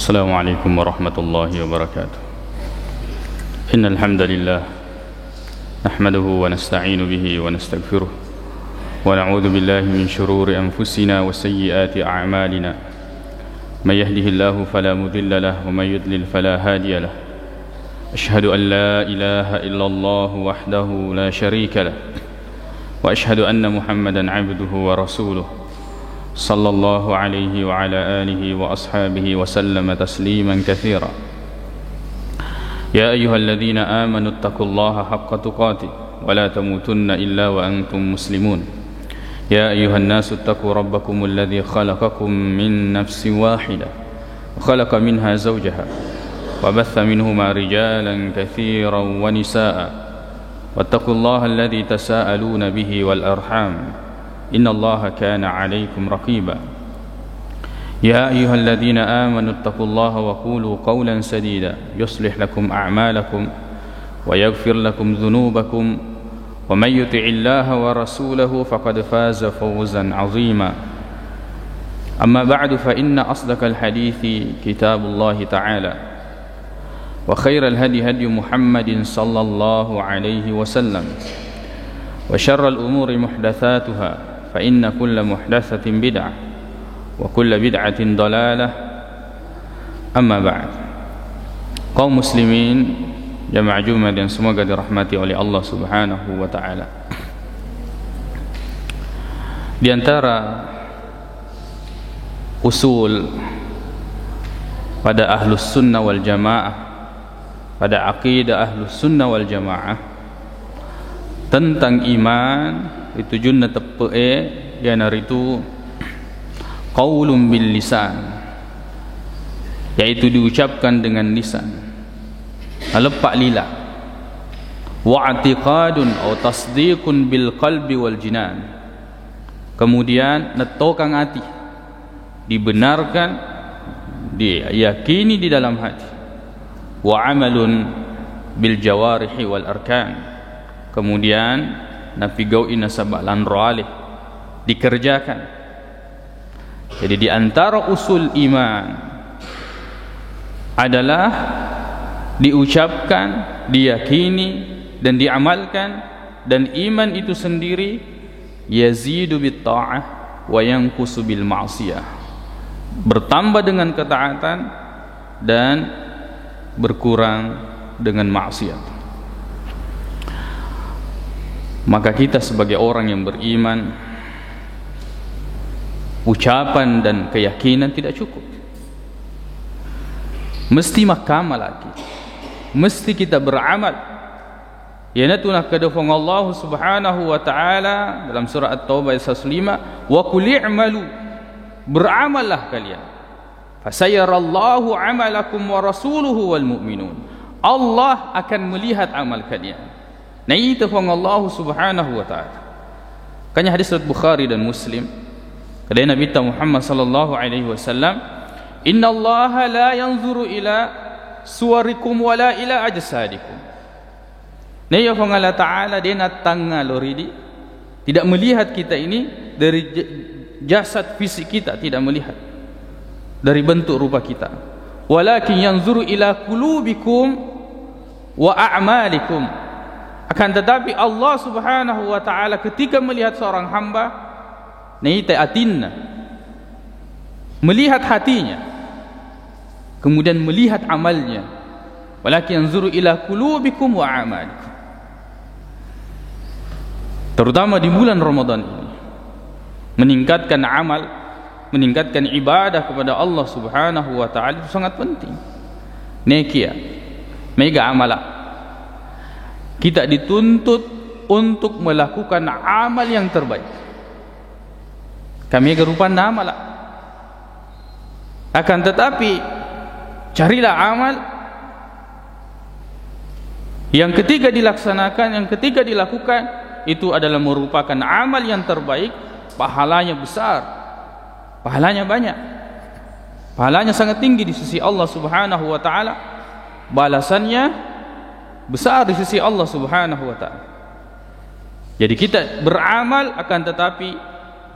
السلام عليكم ورحمة الله وبركاته. إن الحمد لله نحمده ونستعين به ونستغفره ونعوذ بالله من شرور أنفسنا وسيئات أعمالنا. من يهده الله فلا مضل له ومن يضلل فلا هادي له. أشهد أن لا إله إلا الله وحده لا شريك له وأشهد أن محمدا عبده ورسوله صلى الله عليه وعلى آله وأصحابه وسلم تسليما كثيرا. يا أيها الذين آمنوا اتقوا الله حق تقاته ولا تموتن إلا وأنتم مسلمون. يا أيها الناس اتقوا ربكم الذي خلقكم من نفس واحدة وخلق منها زوجها وبث منهما رجالا كثيرا ونساء واتقوا الله الذي تساءلون به والأرحام إن الله كان عليكم رقيبا. يا أيها الذين آمنوا اتقوا الله وقولوا قولا سديدا يصلح لكم أعمالكم ويغفر لكم ذنوبكم ومن يطع الله ورسوله فقد فاز فوزا عظيما. أما بعد فإن أصدق الحديث كتاب الله تعالى وخير الهدي هدي محمد صلى الله عليه وسلم وشر الأمور محدثاتها فإن كل محدثة بدعة وكل بدعة ضلالة. أما بعد. Kaum muslimin jamaah Jumat yang semoga dirahmati oleh Allah Subhanahu wa taala. Di antara usul pada Ahlus Sunnah wal Jamaah, pada akidah Ahlus Sunnah wal Jamaah tentang iman itu junna tepe yana itu qaulun bil lisan, yaitu diucapkan dengan lisan, lepak lila, wa i'tiqadun atau tasdiqun bil qalbi wal jinan, kemudian netokang hati, dibenarkan, diyakini di dalam hati, wa amalun bil jawarihi wal arkan, kemudian nafigau ina sabalan roalih dikerjakan. Jadi di antara usul iman adalah diucapkan, diyakini dan diamalkan, dan iman itu sendiri yazidu bit ta'ah wa yanqusu bil ma'siyah, bertambah dengan ketaatan dan berkurang dengan maksiat. Maka kita sebagai orang yang beriman, ucapan dan keyakinan tidak cukup, mesti mahkamah lagi, mesti kita beramal. Yanatuna kadafang Allah Subhanahu wa taala dalam surah At-Taubah ayat 105, wa qul i'malu, beramallah kalian, fasayarallahu amalakum wa rasuluhu wal mu'minun, Allah akan melihat amal kalian. Nah itu Allah Subhanahu wa taala. Kanya hadis riwayat Bukhari dan Muslim, kata Nabi Muhammad sallallahu alaihi wasallam, innallaha la yanzuru ila suwarikum wala ila ajsadikum. Nah ya Allah taala dia natang loridi, tidak melihat kita ini dari jasad fisik kita, tidak melihat dari bentuk rupa kita, walakin yanzuru ila qulubikum wa a'malikum. Akan tetapi Allah Subhanahu wa taala ketika melihat seorang hamba, naita atinna, melihat hatinya, kemudian melihat amalnya, walakin yanzuru ila qulubikum wa a'malikum. Terutama di bulan Ramadan ini, meningkatkan amal, meningkatkan ibadah kepada Allah Subhanahu wa taala itu sangat penting. Nekia mega amala, kita dituntut untuk melakukan amal yang terbaik. Kami kerupan amal. Akan tetapi carilah amal yang ketika dilaksanakan, yang ketika dilakukan itu adalah merupakan amal yang terbaik, pahalanya besar, pahalanya banyak, pahalanya sangat tinggi di sisi Allah Subhanahu wa taala, balasannya besar di sisi Allah Subhanahu wa taala. Jadi kita beramal, akan tetapi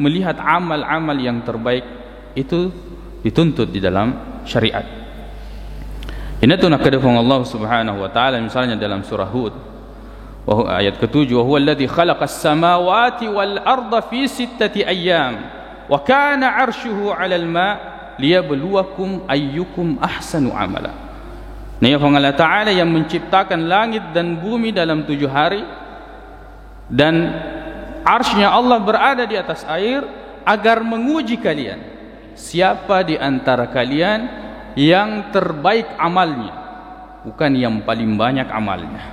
melihat amal-amal yang terbaik itu dituntut di dalam syariat. Ini tu nak kedefong Allah Subhanahu wa taala misalnya dalam surah Hud ayat ke-7, wa huwa alladhi khalaqas samawati wal arda fi sittati ayyam wa kana 'arshuhu 'alal ma' liyabluwakum ayyukum ahsanu amala. Ini Allah Ta'ala yang menciptakan langit dan bumi dalam 7 hari, dan arsy-Nya Allah berada di atas air agar menguji kalian, siapa di antara kalian yang terbaik amalnya, bukan yang paling banyak amalnya.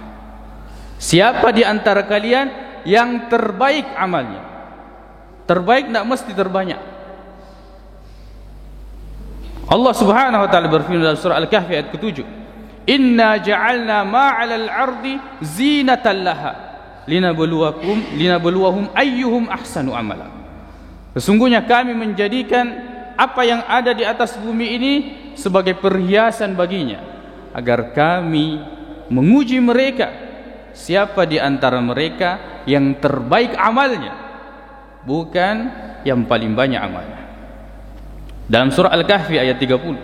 Siapa di antara kalian yang terbaik amalnya. Terbaik tidak mesti terbanyak. Allah Subhanahu wa taala berfirman dalam surah Al-Kahfi ayat ke-7, "Inna ja'alna ma'alal ardi zinatan laha linabluwahum ayyuhum ahsanu amala." Sesungguhnya kami menjadikan apa yang ada di atas bumi ini sebagai perhiasan baginya, agar kami menguji mereka, siapa di antara mereka yang terbaik amalnya, bukan yang paling banyak amalnya. Dalam surah Al-Kahfi ayat 30,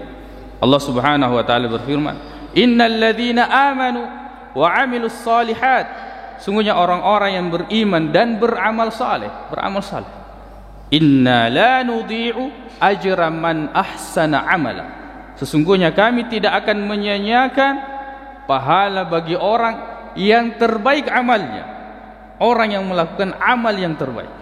Allah Subhanahu wa taala berfirman, "Innal ladzina amanu wa 'amilus shalihat." Sungguhnya orang-orang yang beriman dan beramal saleh, "Inna la nudhi'u ajra man ahsana amala." Sesungguhnya kami tidak akan menyia-nyiakan pahala bagi orang yang terbaik amalnya, orang yang melakukan amal yang terbaik.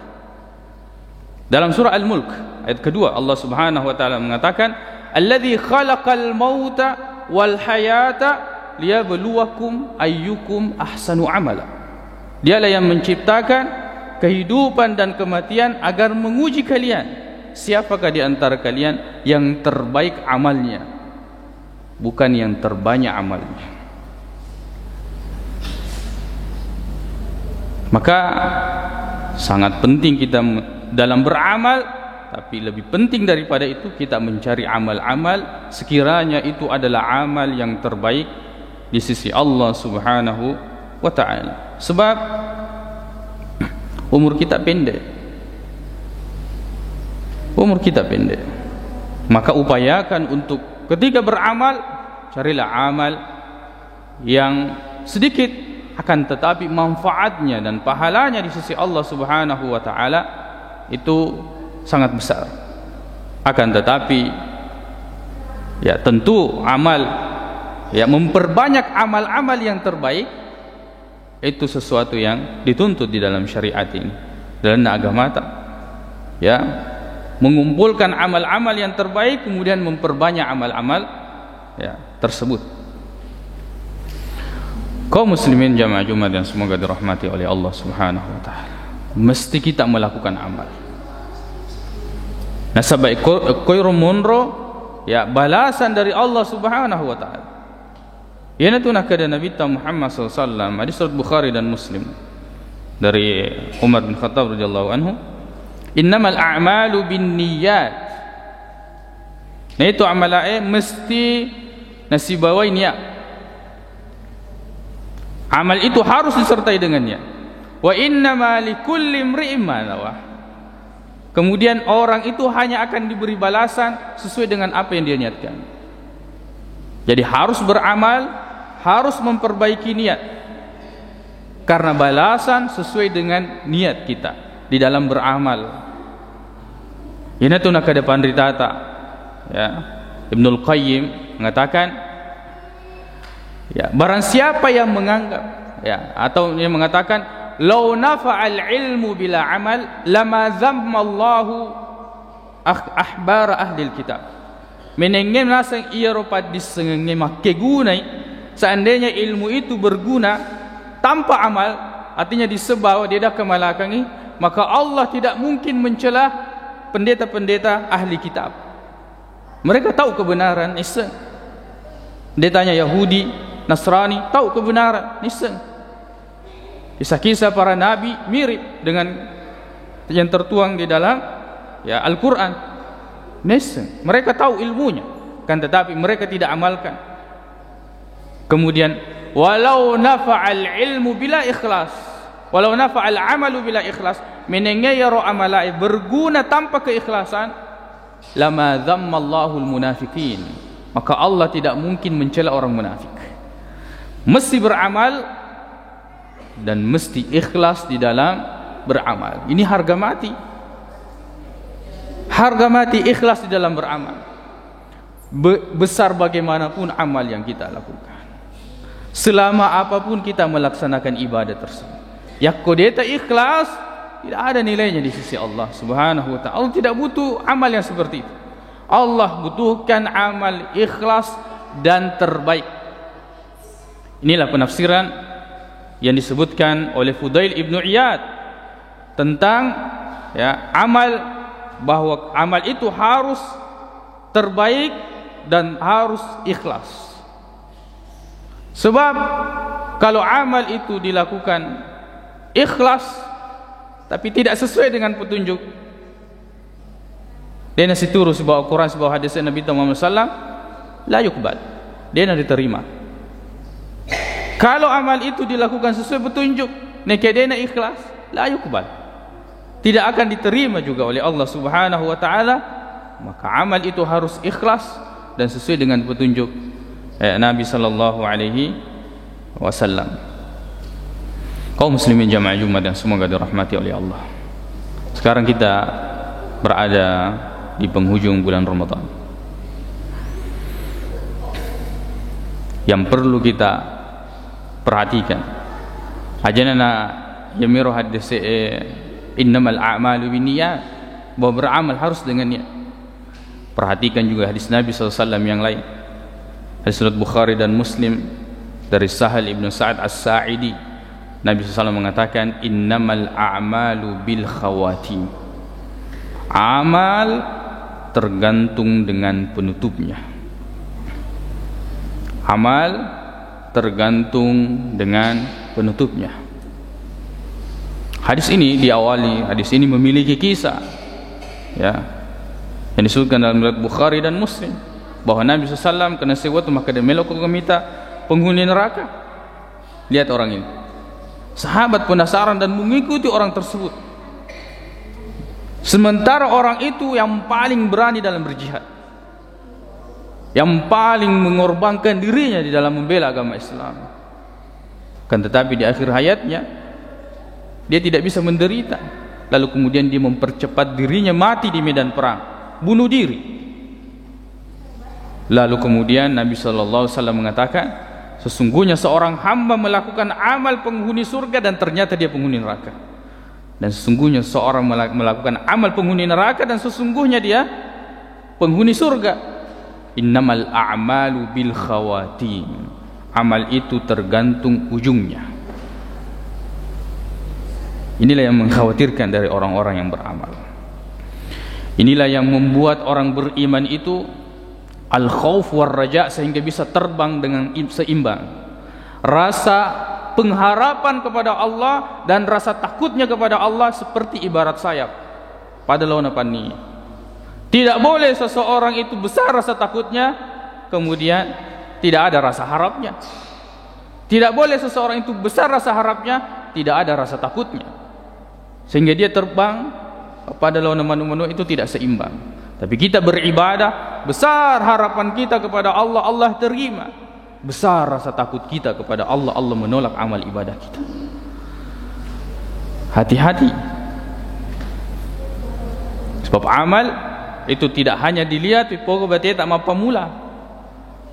Dalam surah Al-Mulk ayat kedua, Allah Subhanahu wa taala mengatakan, "Alladzi khalaqal mauta wal hayata liyabluwakum ayyukum ahsanu amala." Dialah yang menciptakan kehidupan dan kematian agar menguji kalian, siapakah di antara kalian yang terbaik amalnya, bukan yang terbanyak amalnya. Maka sangat penting kita dalam beramal, tapi lebih penting daripada itu kita mencari amal-amal sekiranya itu adalah amal yang terbaik di sisi Allah Subhanahu wa taala. Sebab umur kita pendek. Maka upayakan untuk ketika beramal, carilah amal yang sedikit akan tetapi manfaatnya dan pahalanya di sisi Allah Subhanahu wa taala itu sangat besar. Akan tetapi ya tentu amal, ya memperbanyak amal-amal yang terbaik itu sesuatu yang dituntut di dalam syariat ini, dalam agama kita. Ya, mengumpulkan amal-amal yang terbaik kemudian memperbanyak amal-amal ya tersebut. Kaum muslimin jamaah Jumat yang semoga dirahmati oleh Allah Subhanahu wa taala, mesti kita melakukan amal. Nasabah khairum munro, ya balasan dari Allah Subhanahu wa taala. Yana tu nak ada Nabi Muhammad sallallahu alaihi wasallam, hadis riwayat Bukhari dan Muslim dari Umar bin Khattab radhiyallahu anhu, "Innamal a'malu binniyat." Nah itu amalae mesti nasibawai niat. Amal itu harus disertai dengannya. Wa innama likulli imri'in ma nawah. Kemudian orang itu hanya akan diberi balasan sesuai dengan apa yang dia niatkan. Jadi harus beramal, harus memperbaiki niat. Karena balasan sesuai dengan niat kita di dalam beramal. Ini tu nak ada pandritata. Ya, Ibnul Qayyim mengatakan, ya, barang siapa yang menganggap, ya, atau yang mengatakan, "Lau nafa'al ilmu bila amal, lama zammallahu ahbar ahli kitab." Menengem nasang ia ropat disengenge makegunai, seandainya ilmu itu berguna tanpa amal, artinya disebab dia dah kemalakangi, maka Allah tidak mungkin mencela pendeta-pendeta ahli kitab. Mereka tahu kebenaran, iseng. Pendetanya Yahudi, Nasrani tahu kebenaran, niseng. Kisah-kisah para nabi mirip dengan yang tertuang di dalam ya Al-Quran, niseng. Mereka tahu ilmunya, kan tetapi mereka tidak amalkan. Kemudian walau nafa'al ilmu bila ikhlas, walau nafa'al amalu bila ikhlas, menengayaro amalai berguna tanpa keikhlasan, lama dhammallahu al-munafiqin, maka Allah tidak mungkin mencela orang munafik. Mesti beramal dan mesti ikhlas di dalam beramal. Ini harga mati. Harga mati ikhlas di dalam beramal. Besar bagaimanapun amal yang kita lakukan, selama apapun kita melaksanakan ibadah tersebut, ya kodeta ikhlas, tidak ada nilainya di sisi Allah Subhanahu wa ta'ala. Allah tidak butuh amal yang seperti itu. Allah butuhkan amal ikhlas dan terbaik. Inilah penafsiran yang disebutkan oleh Fudail ibnu Iyad tentang amal, bahwa amal itu harus terbaik dan harus ikhlas. Sebab kalau amal itu dilakukan ikhlas tapi tidak sesuai dengan petunjuk, dia nasi turu sebuah Al-Quran, sebuah hadis Nabi Muhammad SAW, la yukbal, dia tidak diterima. Kalau amal itu dilakukan sesuai petunjuk, nekadena ikhlas, la yukbal, tidak akan diterima juga oleh Allah Subhanahu wa ta'ala. Maka amal itu harus ikhlas dan sesuai dengan petunjuk Nabi sallallahu alaihi wasallam. Kaum muslimin jamaah Jumat yang semoga dirahmati oleh Allah. Sekarang kita berada di penghujung bulan Ramadan. Yang perlu kita perhatikan, ajanana yamiru hadis innamal a'malu binniyat, bahwa beramal harus dengan niat. Perhatikan juga hadis Nabi SAW yang lain, hadis riwayat Bukhari dan Muslim dari Sahal ibnu Sa'ad as-Sa'idi. Nabi SAW mengatakan, innamal a'malu bil khawatim, amal tergantung dengan penutupnya. Amal tergantung dengan penutupnya. Hadis ini diawali, hadis ini memiliki kisah yang disebutkan dalam riwayat Bukhari dan Muslim, bahwa Nabi SAW kena sewatu maka dia melok minta penghuni neraka. Lihat orang ini, sahabat penasaran dan mengikuti orang tersebut, sementara orang itu yang paling berani dalam berjihad, yang paling mengorbankan dirinya di dalam membela agama Islam. Kan tetapi di akhir hayatnya dia tidak bisa menderita, lalu kemudian dia mempercepat dirinya mati di medan perang, bunuh diri. Lalu kemudian Nabi SAW mengatakan, sesungguhnya seorang hamba melakukan amal penghuni surga dan ternyata dia penghuni neraka, dan sesungguhnya seorang melakukan amal penghuni neraka dan sesungguhnya dia penghuni surga. Innamal a'malu bil khawatim, amal itu tergantung ujungnya. Inilah yang mengkhawatirkan dari orang-orang yang beramal. Inilah yang membuat orang beriman itu al-khauf war raja, sehingga bisa terbang dengan seimbang. Rasa pengharapan kepada Allah dan rasa takutnya kepada Allah seperti ibarat sayap pada lawan pani. Tidak boleh seseorang itu besar rasa takutnya kemudian tidak ada rasa harapnya. Tidak boleh seseorang itu besar rasa harapnya tidak ada rasa takutnya, sehingga dia terbang pada lawan manu-manu itu tidak seimbang. Tapi kita beribadah, besar harapan kita kepada Allah, Allah terima. Besar rasa takut kita kepada Allah, Allah menolak amal ibadah kita. Hati-hati. Sebab amal itu tidak hanya dilihat pokok berarti tak mampu mula,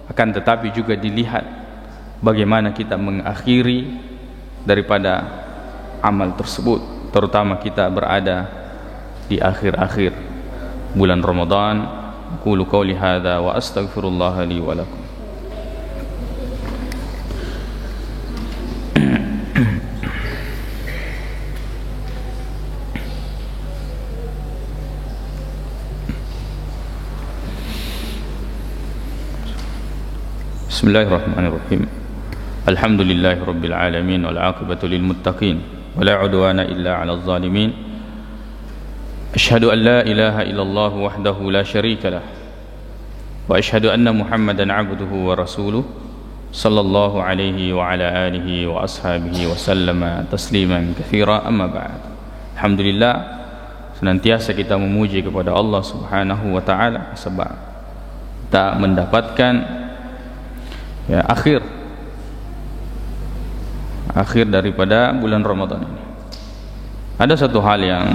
akan tetapi juga dilihat bagaimana kita mengakhiri daripada amal tersebut, terutama kita berada di akhir-akhir bulan Ramadan. Qulu qouli hadza wa astaghfirullah li wa lakum. Bismillahirrahmanirrahim. Alhamdulillahi rabbil alamin wal 'aqibatu lil muttaqin wa la 'udwana illa 'alal zalimin. Asyhadu an la ilaha illallah wahdahu la syarika lah wa asyhadu anna Muhammadan 'abduhu wa rasuluh sallallahu alaihi wa ala alihi wa ashabihi wa sallama tasliman katsira, amma ba'd. Alhamdulillah, senantiasa kita memuji kepada Allah Subhanahu wa taala sebab kita mendapatkan akhir daripada bulan Ramadan ini. Ada satu hal yang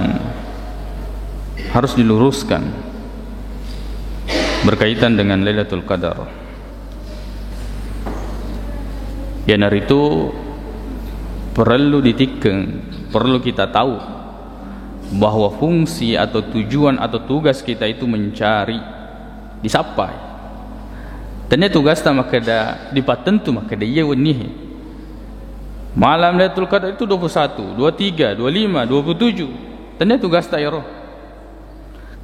harus diluruskan berkaitan dengan Lailatul Qadar. Yang itu perlu ditikeng, perlu kita tahu bahwa fungsi atau tujuan atau tugas kita itu mencari disapai. Dan tugas maka dah dipatentu maka dah ia wenih. Malam Lailatul Qadar itu 21, 23, 25, 27. Dan tugas tak ya roh.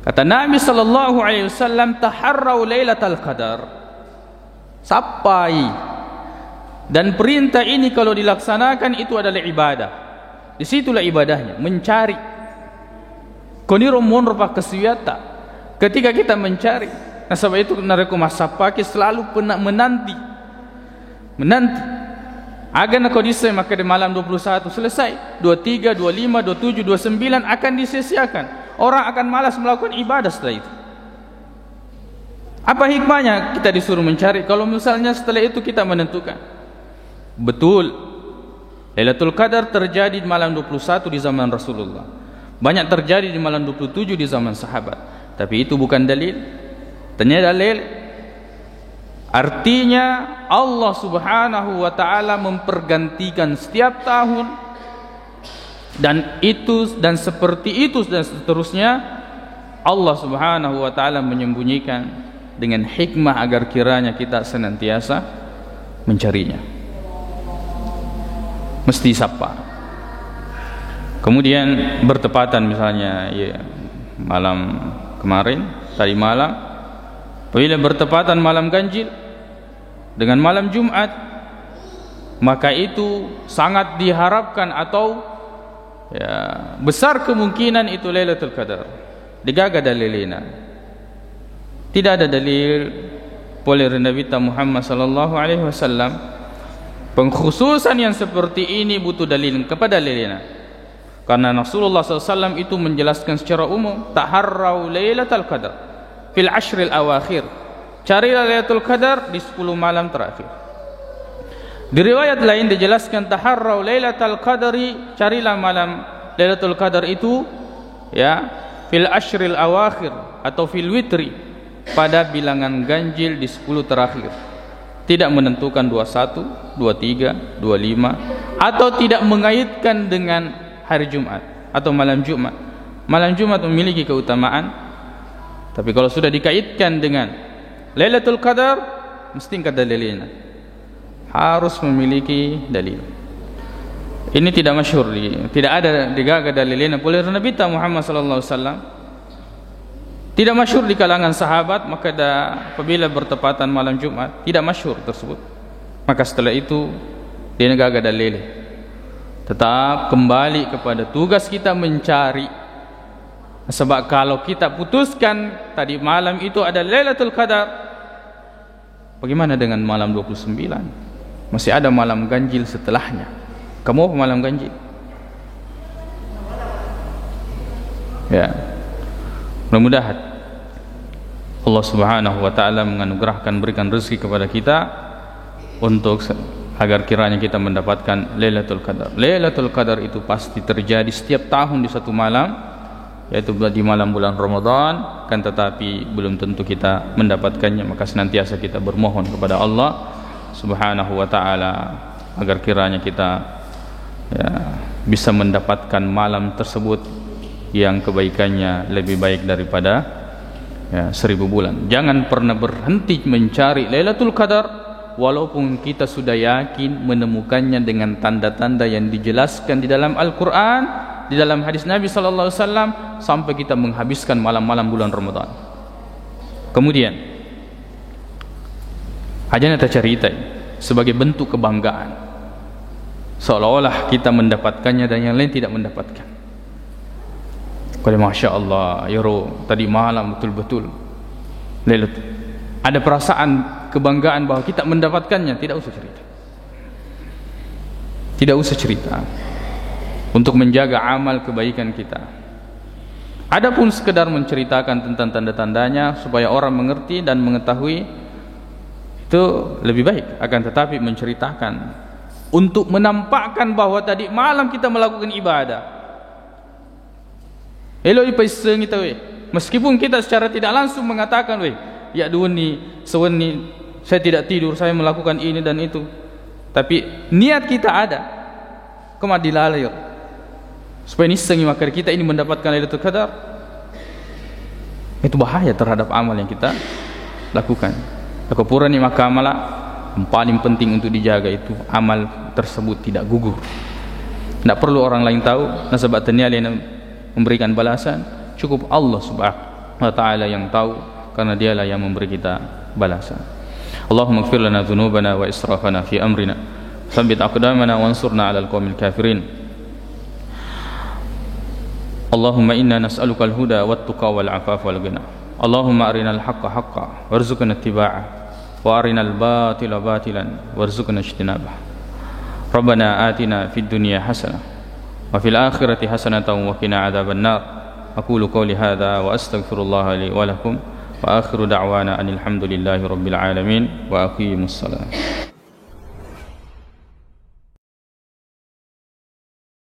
Kata Nabi sallallahu alaihi wasallam, taharrau Lailatul Qadar. Sapai. Dan perintah ini kalau dilaksanakan itu adalah ibadah. Disitulah ibadahnya, mencari. Koniro monro pak kesuiata. Ketika kita mencari, nah sebab itu nareku masapaki selalu menanti. Agar nak kodise maka di malam 21 selesai, 23, 25, 27, 29 akan disia-siakan. Orang akan malas melakukan ibadah setelah itu. Apa hikmahnya kita disuruh mencari kalau misalnya setelah itu kita menentukan? Betul, Lailatul Qadar terjadi di malam 21 di zaman Rasulullah. Banyak terjadi di malam 27 di zaman sahabat. Tapi itu bukan dalil. Ternyata dalil. Artinya Allah Subhanahu wa taala mempergantikan setiap tahun, dan seperti itu dan seterusnya. Allah Subhanahu wa taala menyembunyikan dengan hikmah agar kiranya kita senantiasa mencarinya. Mesti sapa. Kemudian bertepatan misalnya malam kemarin, tadi malam, bila bertepatan malam ganjil dengan malam Jumat, maka itu sangat diharapkan atau besar kemungkinan itu Lailatul Qadar. Digaga dalilina. Tidak ada dalil oleh Nabi Muhammad sallallahu alaihi wasallam pengkhususan yang seperti ini butuh dalil kepada dalilina. Karena Rasulullah SAW itu menjelaskan secara umum, taharrau Lailatul Qadar fil ashril awakhir. Carilah Lailatul Qadar di 10 malam terakhir. Di riwayat lain dijelaskan taharrau Lailatul Qadari, carilah malam Lailatul Qadar itu fil ashril awakhir atau fil witri, pada bilangan ganjil di 10 terakhir. Tidak menentukan 21, 23, 25 atau tidak mengaitkan dengan hari Jumat atau malam Jumat. Malam Jumat memiliki keutamaan, tapi kalau sudah dikaitkan dengan Lailatul Qadar, mesti ada dalilnya. Harus memiliki dalil. Ini tidak masyhur, tidak ada digaga dalilnya oleh Nabi Muhammad sallallahu alaihi wasallam. Tidak masyhur di kalangan sahabat, maka apabila bertepatan malam Jumat, tidak masyhur tersebut. Maka setelah itu dia gaga dalil. Tetap kembali kepada tugas kita mencari. Sebab kalau kita putuskan tadi malam itu ada Lailatul Qadar, bagaimana dengan malam 29? Masih ada malam ganjil setelahnya. Kamu apa malam ganjil? Mudah-mudahan Allah Subhanahu wa taala menganugerahkan, berikan rezeki kepada kita untuk agar kiranya kita mendapatkan Lailatul Qadar. Lailatul Qadar itu pasti terjadi setiap tahun di satu malam, yaitu di malam bulan Ramadan, kan tetapi belum tentu kita mendapatkannya. Maka senantiasa kita bermohon kepada Allah Subhanahu wa taala agar kiranya kita bisa mendapatkan malam tersebut yang kebaikannya lebih baik daripada 1000 bulan. Jangan pernah berhenti mencari Lailatul Qadar walaupun kita sudah yakin menemukannya dengan tanda-tanda yang dijelaskan di dalam Al-Quran, di dalam hadis Nabi sallallahu alaihi wasallam, sampai kita menghabiskan malam-malam bulan Ramadan. Kemudian hanya kita cerita sebagai bentuk kebanggaan, seolah-olah kita mendapatkannya dan yang lain tidak mendapatkan. Kalau Masya Allah, tadi malam betul-betul Lailatul, ada perasaan kebanggaan bahwa kita mendapatkannya. Tidak usah cerita, tidak usah cerita. Untuk menjaga amal kebaikan kita, Adapun sekedar menceritakan tentang tanda-tandanya supaya orang mengerti dan mengetahui, itu lebih baik. Akan tetapi menceritakan untuk menampakkan bahwa tadi malam kita melakukan ibadah, elok ipaiseng kita meskipun kita secara tidak langsung mengatakan ya duweni seweni saya tidak tidur, saya melakukan ini dan itu, tapi niat kita ada kemadilalayr supaya nisengi maka kita ini mendapatkan Lailatul Qadar. Itu bahaya terhadap amal yang kita lakukan. Kepurani maka amala yang paling penting untuk dijaga itu amal tersebut tidak gugur. Tidak perlu orang lain tahu. Nasabah teniali yang memberikan balasan, cukup Allah Subhanahu wa taala yang tahu, karena dialah yang memberi kita balasan. Allahumma ighfir lana dhunubana wa israfana fi amrina, tsabbit aqdamana wansurna 'alal qaumil kafirin. Allahumma inna nas'aluka al-huda wat-tuqa wal-'afafa wal-ghina. Allahumma arinal haqqa haqqan warzuqna ittiba'ah wa arinal batila batilan warzuqna ijtinabah. Rabbana atina fid dunya hasanah wa fil akhirati hasanatan wa qina adzaban nar. Aqulu qawli hadza wa astaghfirullaha li wa lakum wa akhiru da'wana anil hamdulillahi rabbil alamin wa aqimus salam.